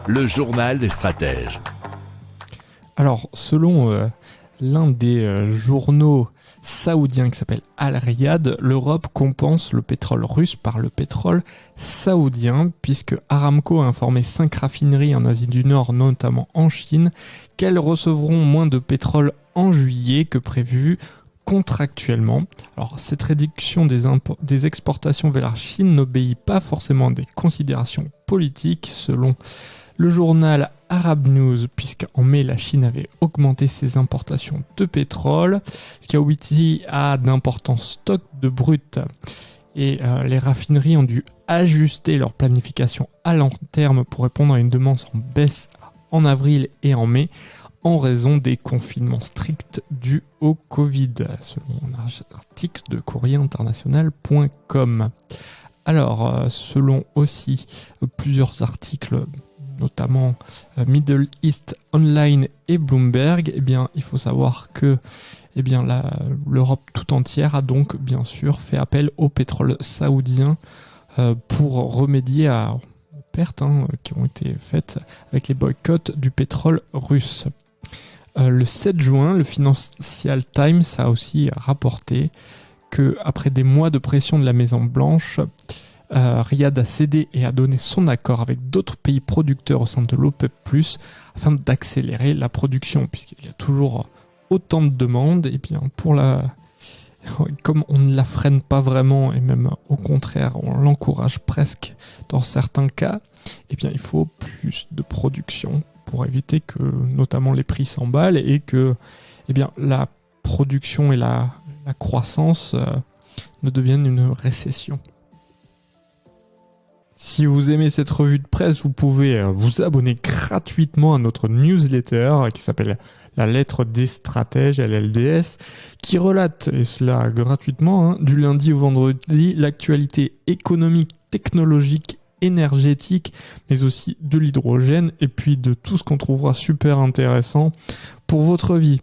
Le journal des stratèges. Alors, selon l'un des journaux saoudiens qui s'appelle Al-Riyad, l'Europe compense le pétrole russe par le pétrole saoudien, puisque Aramco a informé 5 raffineries en Asie du Nord, notamment en Chine, qu'elles recevront moins de pétrole en juillet que prévu contractuellement. Alors, cette réduction des exportations vers la Chine n'obéit pas forcément à des considérations politiques, selon le journal Arab News, puisqu'en mai, la Chine avait augmenté ses importations de pétrole, ce qui a abouti à d'importants stocks de brut. Et les raffineries ont dû ajuster leur planification à long terme pour répondre à une demande en baisse en avril et en mai, en raison des confinements stricts dus au Covid, selon un article de courrierinternational.com. Alors, selon aussi plusieurs articles, notamment Middle East Online et Bloomberg, eh bien, il faut savoir que l'Europe tout entière a donc bien sûr fait appel au pétrole saoudien pour remédier aux pertes qui ont été faites avec les boycotts du pétrole russe. Le 7 juin, le Financial Times a aussi rapporté qu'après des mois de pression de la Maison-Blanche, Riyad a cédé et a donné son accord avec d'autres pays producteurs au sein de l'OPEP+, afin d'accélérer la production, puisqu'il y a toujours autant de demandes, et bien comme on ne la freine pas vraiment, et même au contraire, on l'encourage presque dans certains cas, et bien il faut plus de production pour éviter que notamment les prix s'emballent et que la production et la croissance ne deviennent une récession. Si vous aimez cette revue de presse, vous pouvez vous abonner gratuitement à notre newsletter qui s'appelle La Lettre des Stratèges, LLDS, qui relate, et cela gratuitement, du lundi au vendredi, l'actualité économique, technologique, énergétique, mais aussi de l'hydrogène, et puis de tout ce qu'on trouvera super intéressant pour votre vie.